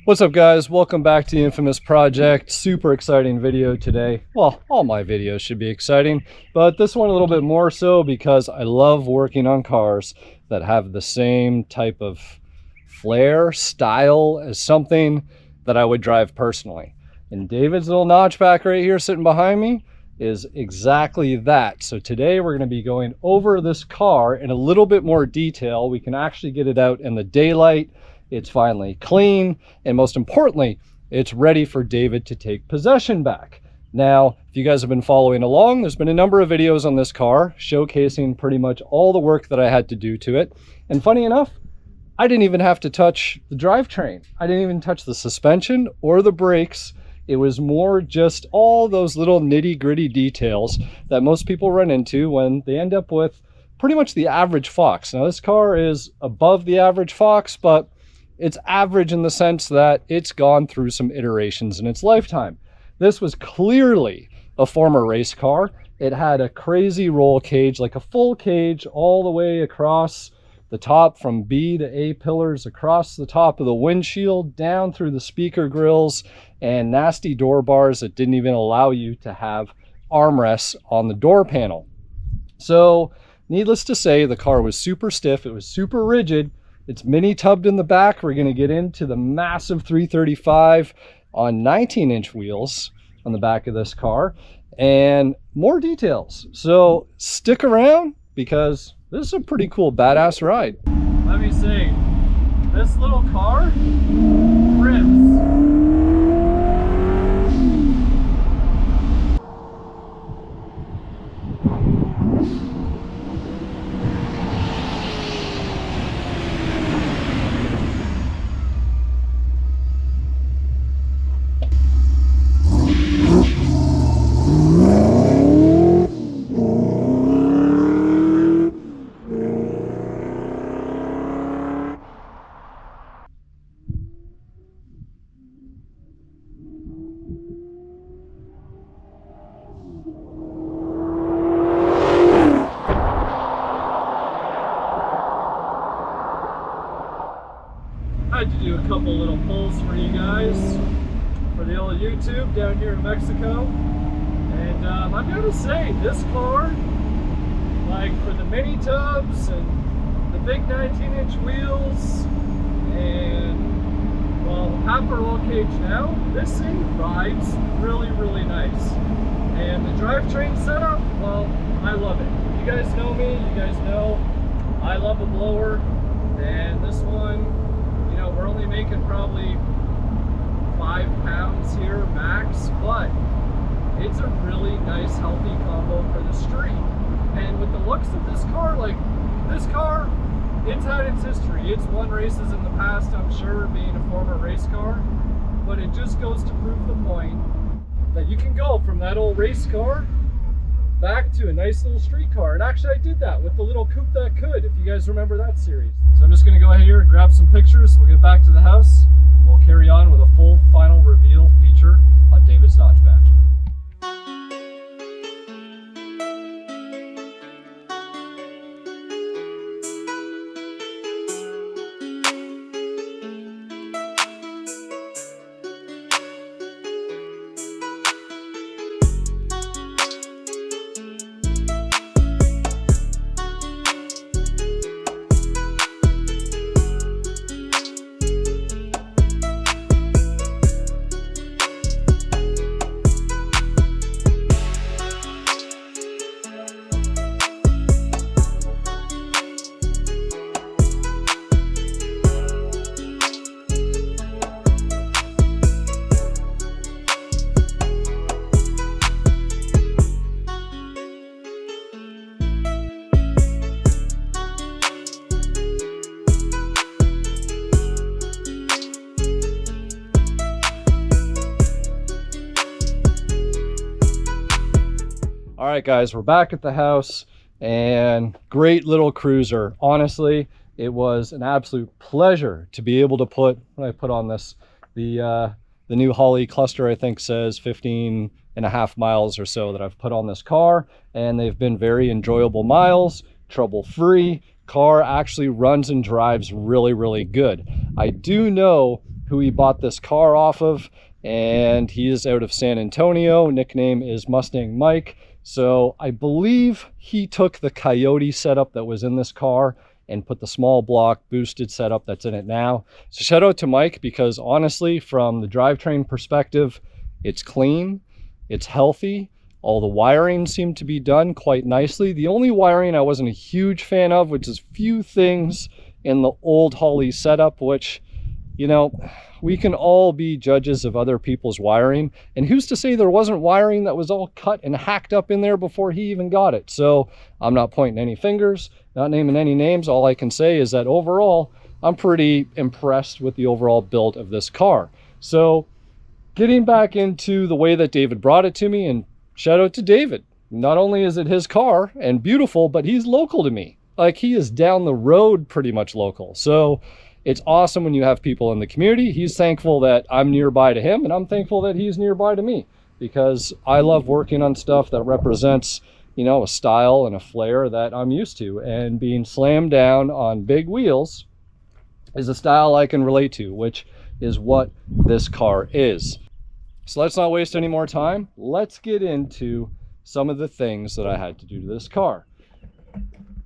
What's up, guys? Welcome back to the infamous project. Super exciting video today. Well, all my videos should be exciting, but this one a little bit more so because I love working on cars that have the same type of flair, style as something that I would drive personally. And David's little notchback right here sitting behind me is exactly that. So today we're going to be going over this car in a little bit more detail. We can actually get it out in the daylight. It's finally clean, and most importantly, it's ready for David to take possession back. Now, if you guys have been following along, there's been a number of videos on this car showcasing pretty much all the work that I had to do to it. And funny enough, I didn't even have to touch the drivetrain. I didn't even touch the suspension or the brakes. It was more just all those little nitty-gritty details that most people run into when they end up with pretty much the average Fox. Now, this car is above the average Fox, but it's average in the sense that it's gone through some iterations in its lifetime. This was clearly a former race car. It had a crazy roll cage, like a full cage all the way across the top from B to A pillars, across the top of the windshield, down through the speaker grills, and nasty door bars that didn't even allow you to have armrests on the door panel. So needless to say, the car was super stiff. It was super rigid. It's mini tubbed in the back. We're going to get into the massive 335 on 19-inch wheels on the back of this car and more details. So stick around because this is a pretty cool badass ride. Let me say, this little car rips. I had to do a couple little pulls for you guys for the old YouTube down here in Mexico, and I'm gonna say this car, like for the mini tubs and the big 19-inch wheels and well half a roll cage now, this thing rides really nice. And the drivetrain setup, well, I love it. You guys know me, you guys know I love a blower, and this one, you know, we're only making probably 5 pounds here max, but it's a really nice healthy combo for the street. And with the looks of this car, like this car, it's had its history. It's won races in the past, I'm sure, being a former race car, but it just goes to prove the point that you can go from that old race car back to a nice little street car. And actually I did that with the little coupe that could, if you guys remember that series. So I'm just gonna go ahead here and grab some pictures. We'll get back to the house. We'll carry on with a full final reveal feature on David's notchback. All right, guys, we're back at the house, and great little cruiser. Honestly, it was an absolute pleasure to be able to put, when I put on this, the new Holley cluster, I think says 15.5 miles or so that I've put on this car, and they've been very enjoyable miles, trouble-free. Car actually runs and drives really, really good. I do know who he bought this car off of, and he is out of San Antonio. Nickname is Mustang Mike. So I believe he took the Coyote setup that was in this car and put the small block boosted setup that's in it now. So shout out to Mike, because honestly, from the drivetrain perspective, it's clean, it's healthy. All the wiring seemed to be done quite nicely. The only wiring I wasn't a huge fan of, which is few things in the old Holly setup, which, you know, we can all be judges of other people's wiring. And who's to say there wasn't wiring that was all cut and hacked up in there before he even got it? So I'm not pointing any fingers, not naming any names. All I can say is that overall, I'm pretty impressed with the overall build of this car. So getting back into the way that David brought it to me, and shout out to David. Not only is it his car and beautiful, but he's local to me. Like, he is down the road, pretty much local. So it's awesome when you have people in the community. He's thankful that I'm nearby to him, and I'm thankful that he's nearby to me, because I love working on stuff that represents, you know, a style and a flair that I'm used to. And being slammed down on big wheels is a style I can relate to, which is what this car is. So let's not waste any more time. Let's get into some of the things that I had to do to this car.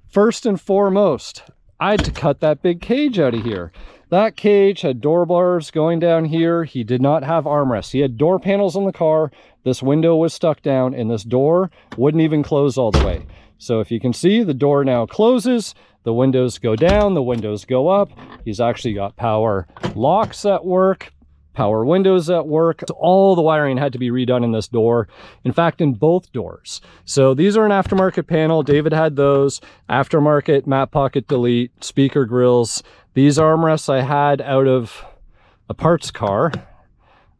First and foremost, I had to cut that big cage out of here. That cage had door bars going down here. He did not have armrests. He had door panels on the car. This window was stuck down, and this door wouldn't even close all the way. So if you can see, the door now closes, the windows go down, the windows go up. He's actually got power locks at work, power windows at work. So all the wiring had to be redone in this door. In fact, in both doors. So these are an aftermarket panel. David had those. Aftermarket map pocket delete, speaker grills. These armrests I had out of a parts car.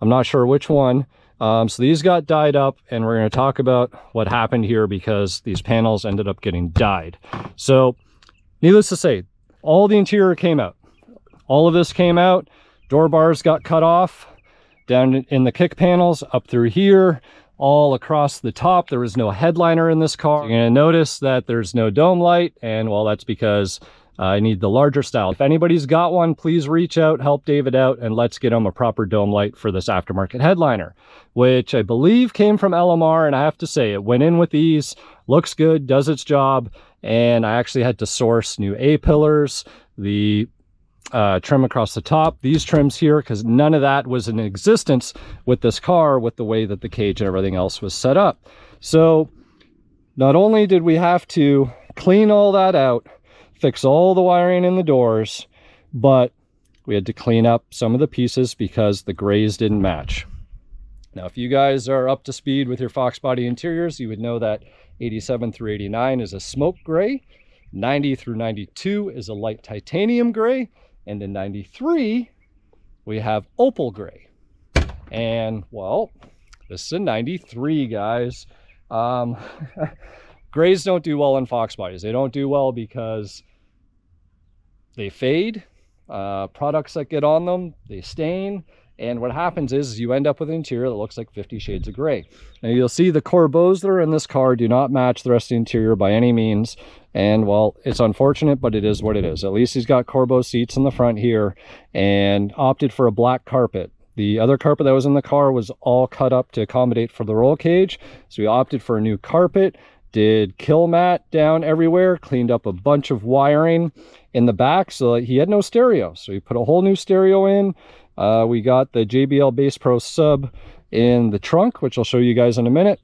I'm not sure which one. So these got dyed up, and we're going to talk about what happened here, because these panels ended up getting dyed. So needless to say, all the interior came out. All of this came out. Door bars got cut off down in the kick panels, up through here, all across the top. There was no headliner in this car. You're going to notice that there's no dome light, and well, that's because I need the larger style. If anybody's got one, please reach out, help David out, and let's get him a proper dome light for this aftermarket headliner, which I believe came from LMR, and I have to say, it went in with ease, looks good, does its job, and I actually had to source new A-pillars, the trim across the top, these trims here, because none of that was in existence with this car, with the way that the cage and everything else was set up. So not only did we have to clean all that out, fix all the wiring in the doors, but we had to clean up some of the pieces because the grays didn't match. Now, if you guys are up to speed with your Foxbody interiors, you would know that 87 through 89 is a smoke gray, 90 through 92 is a light titanium gray, and in 93, we have opal gray. And, well, this is a 93, guys. Grays don't do well in Foxbodies. They don't do well because they fade. Products that get on them, they stain. And what happens is you end up with an interior that looks like 50 shades of gray. Now you'll see the Corbos that are in this car do not match the rest of the interior by any means. And well, it's unfortunate, but it is what it is. At least he's got Corbo seats in the front here and opted for a black carpet. The other carpet that was in the car was all cut up to accommodate for the roll cage. So we opted for a new carpet, did kill mat down everywhere, cleaned up a bunch of wiring in the back so that he had no stereo. So we put a whole new stereo in. We got the JBL Bass Pro sub in the trunk, which I'll show you guys in a minute.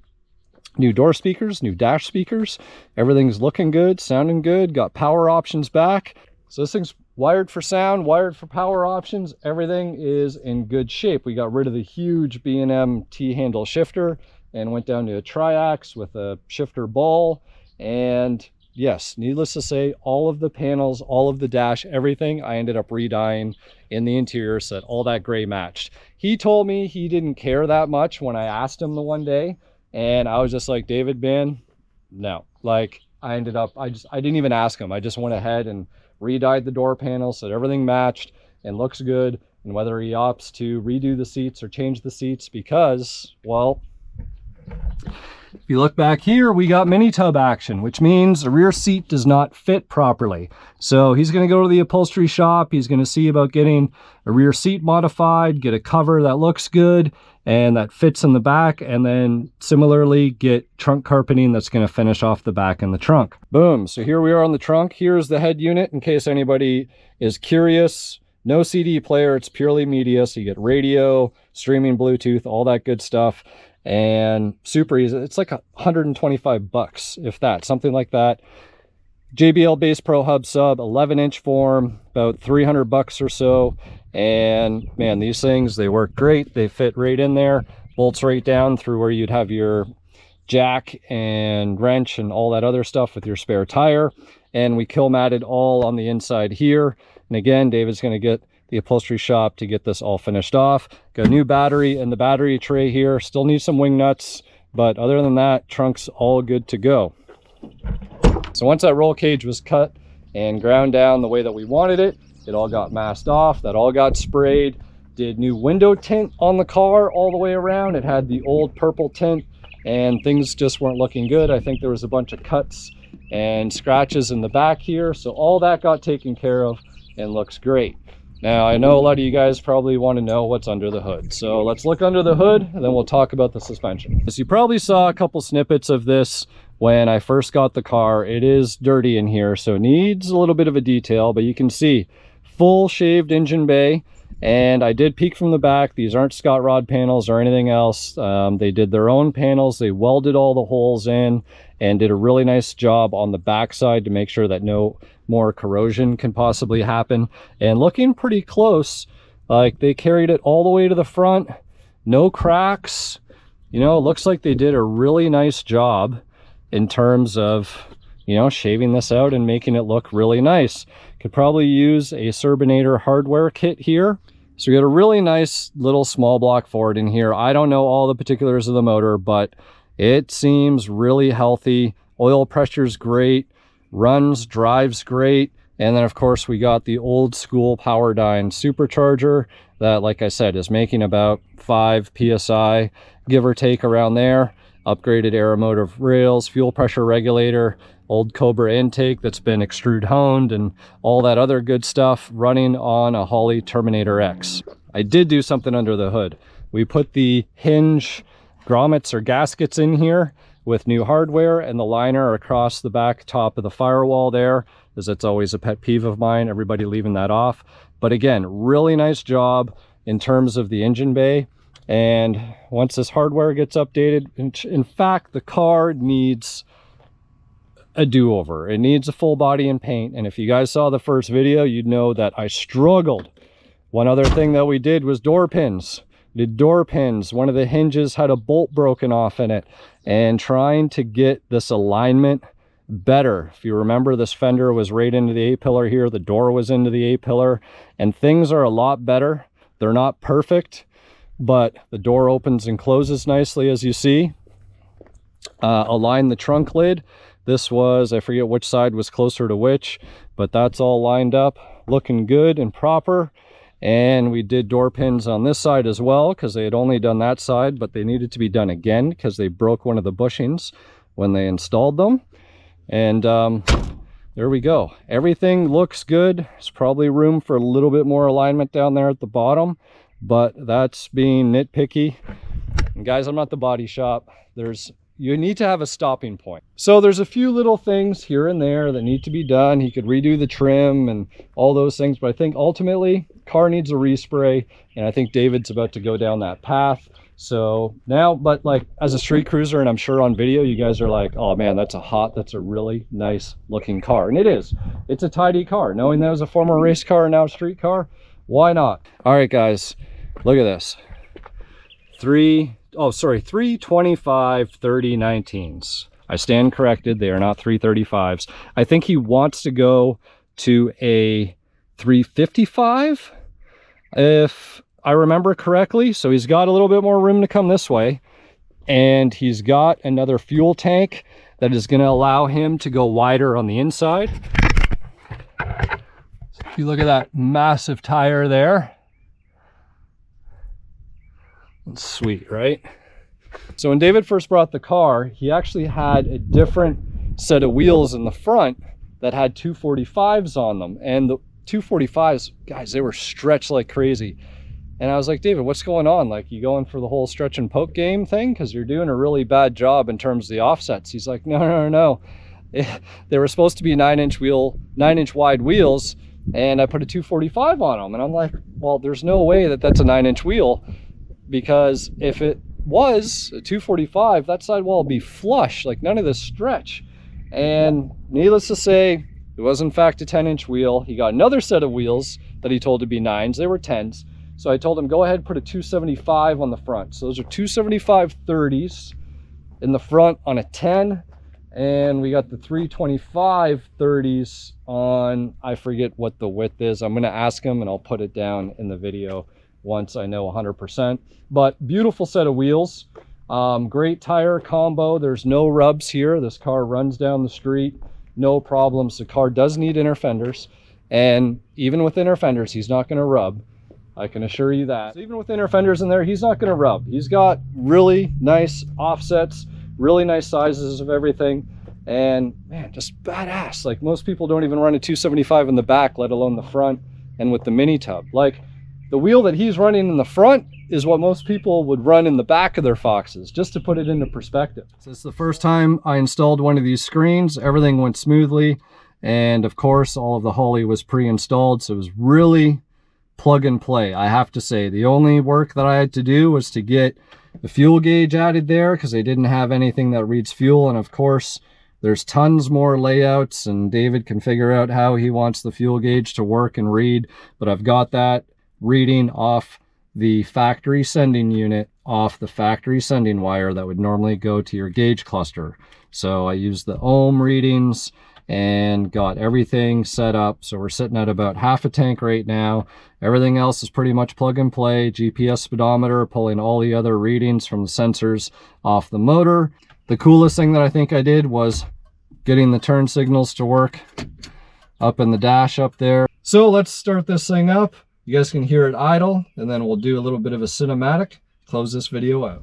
New door speakers, new dash speakers. Everything's looking good, sounding good. Got power options back. So this thing's wired for sound, wired for power options. Everything is in good shape. We got rid of the huge B&M T-handle shifter and went down to a triax with a shifter ball. And yes, needless to say, all of the panels, all of the dash, everything, I ended up re-dyeing in the interior so that all that gray matched. He told me he didn't care that much when I asked him the one day, and I was just like, David, man, no. Like, I didn't even ask him. I just went ahead and re-dyed the door panels so that everything matched and looks good. And whether he opts to redo the seats or change the seats, because, well, If you look back here, we got mini tub action, which means the rear seat does not fit properly. So he's going to go to the upholstery shop. He's going to see about getting a rear seat modified, get a cover that looks good and that fits in the back, and then similarly get trunk carpeting that's going to finish off the back and the trunk. Boom. So here we are on the trunk. Here's the head unit in case anybody is curious. No CD player, it's purely media. So you get radio, streaming, Bluetooth, all that good stuff. And super easy. It's like $125, if that, something like that. JBL Bass Pro Hub sub, 11-inch form, about $300 or so. And man, these things, they work great. They fit right in there, bolts right down through where you'd have your jack and wrench and all that other stuff with your spare tire. And we kill matted all on the inside here. And again, David's going to get the upholstery shop to get this all finished off. Got a new battery in the battery tray here. Still need some wing nuts, but other than that, trunk's all good to go. So once that roll cage was cut and ground down the way that we wanted it, it all got masked off. That all got sprayed. Did new window tint on the car all the way around. It had the old purple tint and things just weren't looking good. I think there was a bunch of cuts and scratches in the back here. So all that got taken care of and looks great. Now, I know a lot of you guys probably want to know what's under the hood. So let's look under the hood and then we'll talk about the suspension. As you probably saw a couple snippets of this when I first got the car. It is dirty in here, so it needs a little bit of a detail, but you can see full shaved engine bay. And I did peek from the back. These aren't Scott Rod panels or anything else. They did their own panels. They welded all the holes in and did a really nice job on the backside to make sure that no more corrosion can possibly happen. And looking pretty close, like they carried it all the way to the front. No cracks. You know, it looks like they did a really nice job in terms of, you know, shaving this out and making it look really nice. Could probably use a Surbinator hardware kit here. So we got a really nice little small block Ford in here. I don't know all the particulars of the motor, but it seems really healthy. Oil pressure's great, runs, drives great. And then of course we got the old school Powerdyne supercharger that, like I said, is making about 5 PSI, give or take around there. Upgraded aeromotive rails, fuel pressure regulator, old Cobra intake that's been extrude honed, and all that other good stuff running on a Holley Terminator X. I did do something under the hood. We put the hinge grommets or gaskets in here with new hardware and the liner across the back top of the firewall there, as it's always a pet peeve of mine, everybody leaving that off. But again, really nice job in terms of the engine bay. And once this hardware gets updated, in fact, the car needs a do-over. It needs a full body and paint. And if you guys saw the first video, you'd know that I struggled. One other thing that we did was door pins. We did door pins. One of the hinges had a bolt broken off in it, and trying to get this alignment better. If you remember, this fender was right into the A-pillar here. The door was into the A-pillar, and things are a lot better. They're not perfect, but the door opens and closes nicely, as you see. Align the trunk lid. This was, I forget which side was closer to which, but that's all lined up, looking good and proper. And we did door pins on this side as well, because they had only done that side, but they needed to be done again because they broke one of the bushings when they installed them. And there we go. Everything looks good. There's probably room for a little bit more alignment down there at the bottom, but that's being nitpicky. And guys, I'm not the body shop. You need to have a stopping point. So there's a few little things here and there that need to be done. He could redo the trim and all those things, but I think ultimately car needs a respray, and I think David's about to go down that path. So now, but like as a street cruiser, and I'm sure on video you guys are like, oh man, that's a really nice looking car. And it is. It's a tidy car. Knowing that was a former race car and now a street car, why not? All right guys, look at this. 325 3019s. I stand corrected, they are not 335s. I think he wants to go to a 355 if I remember correctly. So he's got a little bit more room to come this way, and he's got another fuel tank that is going to allow him to go wider on the inside. So if you look at that massive tire there, it's sweet, right? So when David first brought the car, he actually had a different set of wheels in the front that had 245s on them. And the 245s, guys, they were stretched like crazy. And I was like, David, what's going on? Like, you going for the whole stretch and poke game thing? Because you're doing a really bad job in terms of the offsets. He's like, no. They were supposed to be 9-inch wide wheels, and I put a 245 on them. And I'm like, well, there's no way that that's a 9-inch wheel, because if it was a 245, that sidewall would be flush, like none of this stretch. And needless to say, it was in fact a 10-inch wheel. He got another set of wheels that he told to be 9s. They were 10s. So I told him, go ahead, put a 275 on the front. So those are 275 30s in the front on a 10. And we got the 325 30s on, I forget what the width is. I'm going to ask him and I'll put it down in the video once I know 100%. But beautiful set of wheels. Great tire combo. There's no rubs here. This car runs down the street, no problems. The car does need inner fenders. And even with inner fenders, he's not going to rub. I can assure you that. So even with inner fenders in there, he's not going to rub. He's got really nice offsets, really nice sizes of everything, and man, just badass. Like, most people don't even run a 275 in the back, let alone the front, and with the mini tub. Like, the wheel that he's running in the front is what most people would run in the back of their Foxes, just to put it into perspective. So it's the first time I installed one of these screens. Everything went smoothly, and of course all of the Holley was pre-installed, so it was really plug and play. I have to say, the only work that I had to do was to get the fuel gauge added there, because they didn't have anything that reads fuel. And of course, there's tons more layouts, and David can figure out how he wants the fuel gauge to work and read. But I've got that reading off the factory sending unit, off the factory sending wire that would normally go to your gauge cluster. So I used the ohm readings and got everything set up. So we're sitting at about half a tank right now. Everything else is pretty much plug and play. GPS speedometer, pulling all the other readings from the sensors off the motor. The coolest thing that I think I did was getting the turn signals to work up in the dash up there. So let's start this thing up. You guys can hear it idle, and then we'll do a little bit of a cinematic, close this video out.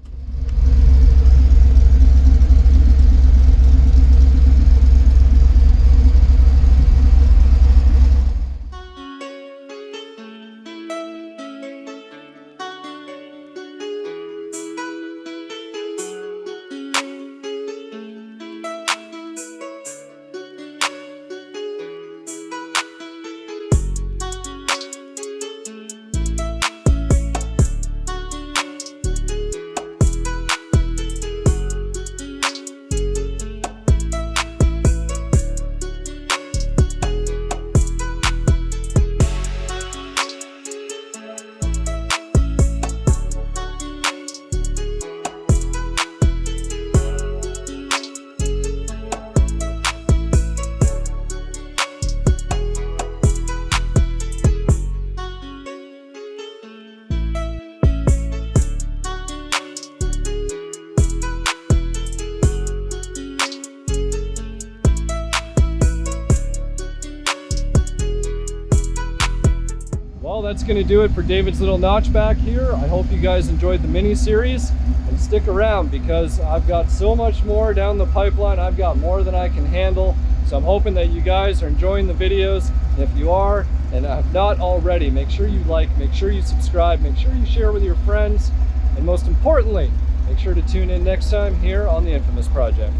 Well, that's going to do it for David's little notchback here. I hope you guys enjoyed the mini series, and stick around because I've got so much more down the pipeline. I've got more than I can handle. So I'm hoping that you guys are enjoying the videos. And if you are, and have not already, make sure you like, make sure you subscribe, make sure you share with your friends, and most importantly, make sure to tune in next time here on the Infamous Project.